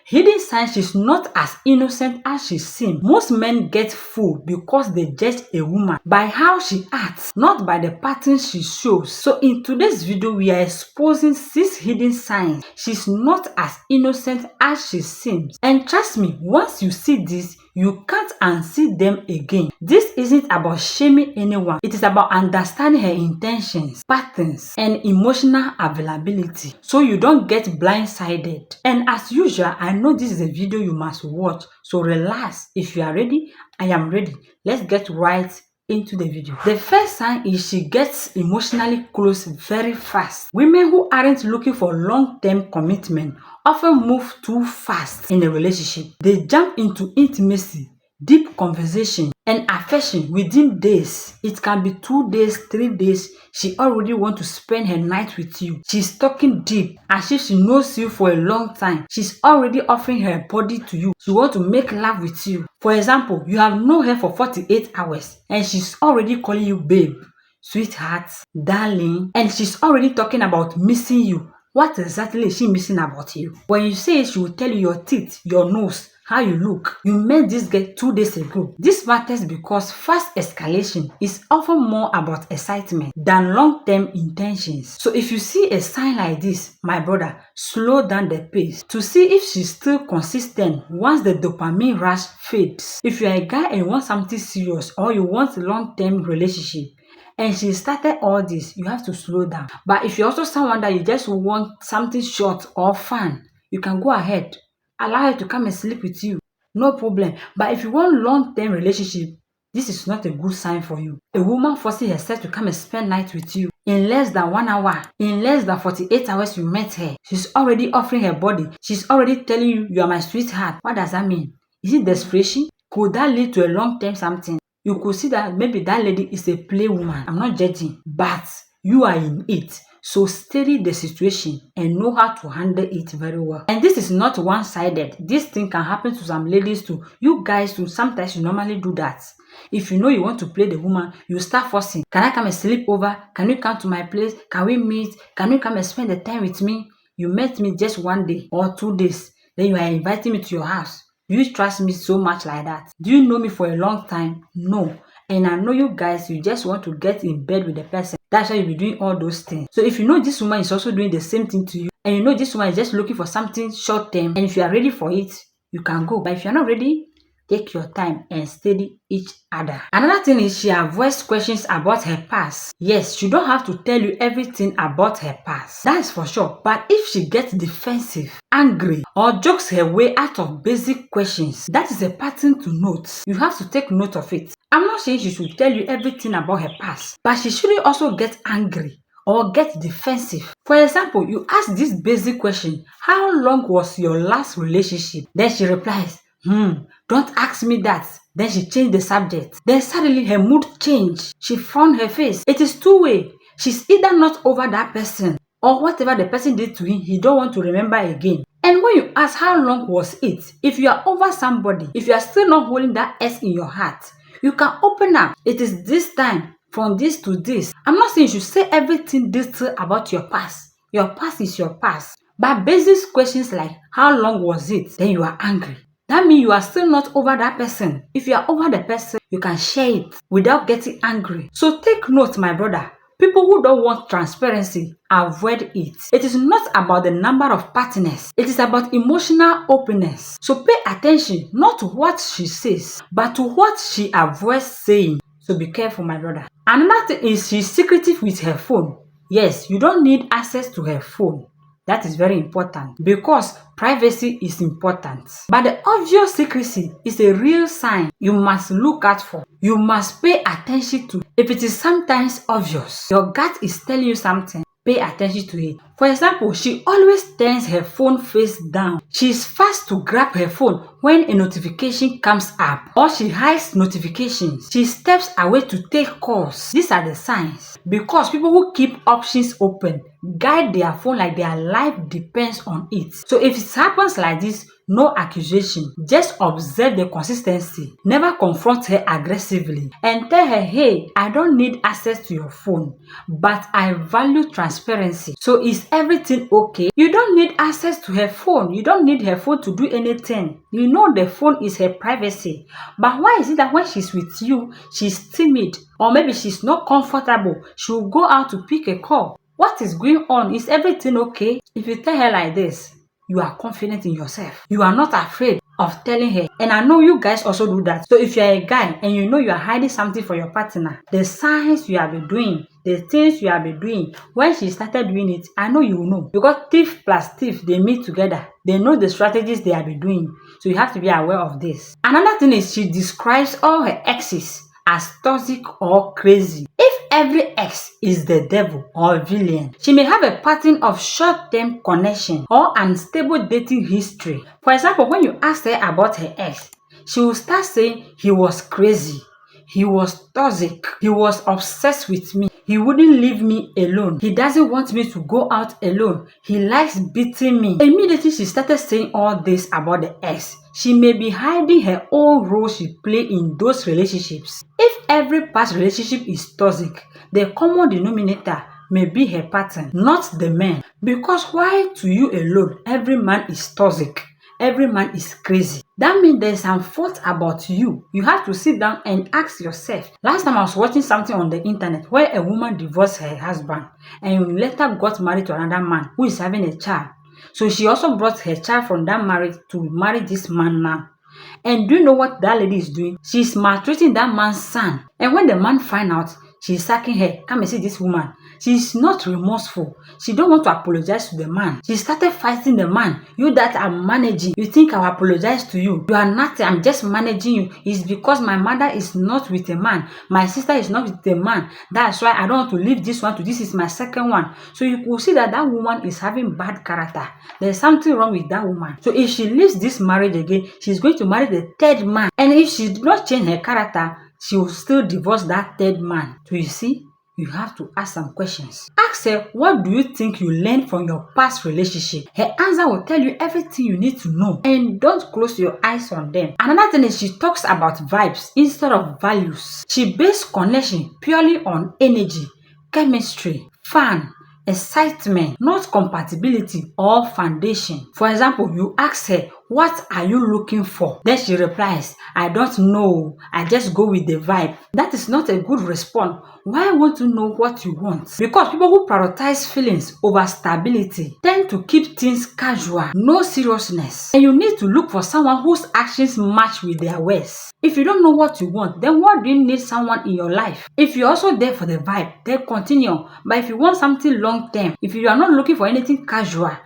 Hidden signs she's not as innocent as she seems. Most men get fooled because they judge a woman by how she acts, not by the patterns she shows. So in today's video, we are exposing 6 hidden signs she's not as innocent as she seems. And trust me, once you see this, you can't unsee them again. This isn't about shaming anyone. It is about understanding her intentions, patterns, and emotional availability, so you don't get blindsided. And as usual, I know this is a video you must watch, so relax. If you are ready, I am ready. Let's get right into the video. The first sign is she gets emotionally close very fast. Women who aren't looking for long-term commitment often move too fast in a relationship. They jump into intimacy, deep conversation, and affection within days. It can be 2 days, 3 days. She already wants to spend her night with you. She's talking deep as if she knows you for a long time. She's already offering her body to you. She wants to make love with you. For example, you have known her for 48 hours and she's already calling you babe, sweetheart, darling, and she's already talking about missing you. What exactly is she missing about you? When you say it, she will tell you your teeth, your nose, how you look. You met this girl 2 days ago. This matters because fast escalation is often more about excitement than long-term intentions. So if you see a sign like this, my brother, slow down the pace to see if she's still consistent once the dopamine rush fades. If you are a guy and you want something serious or you want a long-term relationship, and she started all this, you have to slow down. But if you're also someone that you just want something short or fun, you can go ahead. Allow her to come and sleep with you. No problem. But if you want long-term relationship, this is not a good sign for you. A woman forcing herself to come and spend night with you in less than 1 hour, in less than 48 hours you met her. She's already offering her body. She's already telling you, you are my sweetheart. What does that mean? Is it desperation? Could that lead to a long-term something? You could see that maybe that lady is a play woman. I'm not judging, but you are in it. So study the situation and know how to handle it very well. And this is not one-sided. This thing can happen to some ladies too. You guys too, sometimes you normally do that. If you know you want to play the woman, you start forcing. Can I come and sleep over? Can you come to my place? Can we meet? Can you come and spend the time with me? You met me just 1 day or 2 days. Then you are inviting me to your house. Do you trust me so much like that? Do you know me for a long time? No. And I know you guys, you just want to get in bed with the person. That's why you'll be doing all those things. So if you know this woman is also doing the same thing to you, and you know this woman is just looking for something short term, and if you are ready for it, you can go. But if you're not ready, take your time and study each other. Another thing is she avoids questions about her past. Yes, she don't have to tell you everything about her past. That is for sure. But if she gets defensive, angry, or jokes her way out of basic questions, that is a pattern to note. You have to take note of it. I'm not saying she should tell you everything about her past, but she shouldn't also get angry or get defensive. For example, you ask this basic question, how long was your last relationship? Then she replies, don't ask me that. Then she changed the subject. Then suddenly her mood changed. She frowned her face. It is two-way. She's either not over that person or whatever the person did to him, he don't want to remember again. And when you ask how long was it, if you are over somebody, if you are still not holding that S in your heart, you can open up. It is this time, from this to this. I'm not saying you should say everything detailed about your past. Your past is your past. But basic questions like, how long was it? Then you are angry. That means you are still not over that person. If you are over the person, you can share it without getting angry. So take note, my brother. People who don't want transparency, avoid it. It is not about the number of partners. It is about emotional openness. So pay attention, not to what she says, but to what she avoids saying. So be careful, my brother. Another thing is she's secretive with her phone. Yes, you don't need access to her phone. That is very important because privacy is important. But the obvious secrecy is a real sign you must look out for. You must pay attention to. If it is sometimes obvious, your gut is telling you something, pay attention to it. For example, she always turns her phone face down. She is fast to grab her phone when a notification comes up, or she hides notifications. She steps away to take calls. These are the signs. Because people who keep options open guide their phone like their life depends on it. So if it happens like this, no accusation. Just observe the consistency. Never confront her aggressively and tell her, hey, I don't need access to your phone, but I value transparency. So is everything okay? You don't need access to her phone. You don't need her phone to do anything. You know the phone is her privacy. But why is it that when she's with you, she's timid, or maybe she's not comfortable? She will go out to pick a call. What is going on? Is everything okay? If you tell her like this, you are confident in yourself. You are not afraid of telling her. And I know you guys also do that. So if you are a guy and you know you are hiding something for your partner, the signs you have been doing, the things you have been doing, when she started doing it, I know you will know. Because thief plus thief, they meet together. They know the strategies they have been doing. So you have to be aware of this. Another thing is she describes all her exes as toxic or crazy. If every ex is the devil or villain, she may have a pattern of short-term connection or unstable dating history. For example, when you ask her about her ex, she will start saying he was crazy, he was toxic, he was obsessed with me, he wouldn't leave me alone, he doesn't want me to go out alone, he likes beating me. Immediately she started saying all this about the ex, she may be hiding her own role she played in those relationships. If every past relationship is toxic, the common denominator may be her pattern, not the man. Because why to you alone, every man is toxic, every man is crazy? That means there's some fault about you. You have to sit down and ask yourself. Last time I was watching something on the internet where a woman divorced her husband and later got married to another man who is having a child. So she also brought her child from that marriage to marry this man now. And do you know what that lady is doing? She's maltreating that man's son. And when the man finds out, she's sacking her. Come and see this woman. She's not remorseful. She don't want to apologize to the man. She started fighting the man. You that I'm managing, you think I'll apologize to you. You are nothing. I'm just managing you. It's because my mother is not with a man. My sister is not with a man. That's why I don't want to leave this one to this is my second one. So you could see that that woman is having bad character. There's something wrong with that woman. So if she leaves this marriage again, she's going to marry the third man. And if she did not change her character, she will still divorce that third man. So you see, you have to ask some questions. Ask her, what do you think you learned from your past relationship? Her answer will tell you everything you need to know. And don't close your eyes on them. Another thing is she talks about vibes instead of values. She bases connection purely on energy, chemistry, fun, excitement, not compatibility or foundation. For example, you ask her, what are you looking for? Then she replies, I don't know. I just go with the vibe. That is not a good response. Why want to know what you want? Because people who prioritize feelings over stability tend to keep things casual, no seriousness. And you need to look for someone whose actions match with their words. If you don't know what you want, then what do you need someone in your life? If you're also there for the vibe, then continue. But if you want something long term, if you are not looking for anything casual,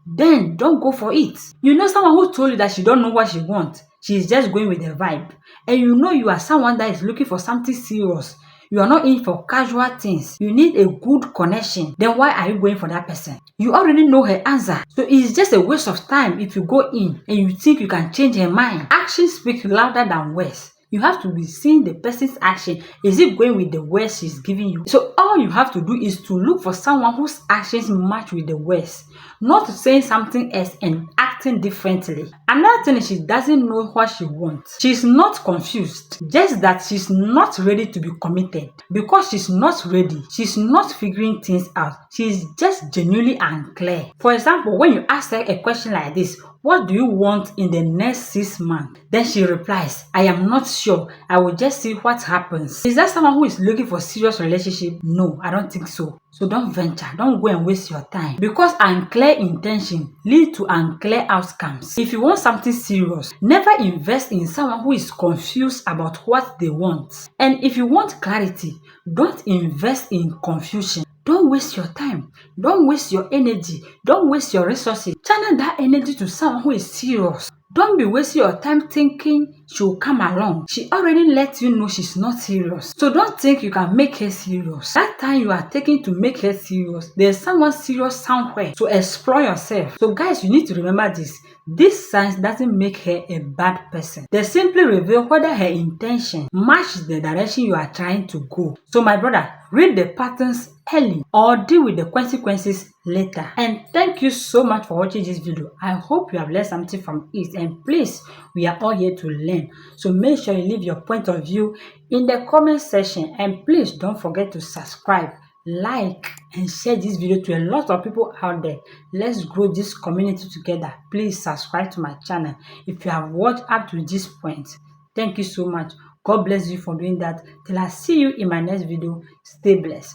then don't go for it. You know someone who told you that she don't know what she wants. She is just going with the vibe. And you know you are someone that is looking for something serious. You are not in for casual things. You need a good connection. Then why are you going for that person? You already know her answer. So it's just a waste of time if you go in and you think you can change her mind. Actions speak louder than words. You have to be seeing the person's action. Is it going with the words she's giving you? So all you have to do is to look for someone whose actions match with the words, not saying something else and acting differently. Another thing is she doesn't know what she wants. She's not confused, just that she's not ready to be committed. Because she's not ready, she's not figuring things out. She's just genuinely unclear. For example, when you ask her a question like this, what do you want in the next 6 months? Then she replies, I am not sure. I will just see what happens. Is that someone who is looking for a serious relationship? No, I don't think so. So don't venture. Don't go and waste your time. Because unclear intention lead to unclear outcomes. If you want something serious, never invest in someone who is confused about what they want. And if you want clarity, don't invest in confusion. Don't waste your time. Don't waste your energy. Don't waste your resources. Channel that energy to someone who is serious. Don't be wasting your time thinking she will come along. She already let you know she's not serious. So don't think you can make her serious. That time you are taking to make her serious, there's someone serious somewhere. So explore yourself. So guys, you need to remember this. This sign doesn't make her a bad person. They simply reveal whether her intention matches the direction you are trying to go. So my brother, read the patterns early or deal with the consequences later. And thank you so much for watching this video. I hope you have learned something from it, and please, we are all here to learn. So make sure you leave your point of view in the comment section, and please don't forget to subscribe, like, and share this video to a lot of people out there. Let's grow this community together. Please subscribe to my channel if you have watched up to this point. Thank you so much. God bless you for doing that. Till I see you in my next video. Stay blessed.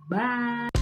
Bye.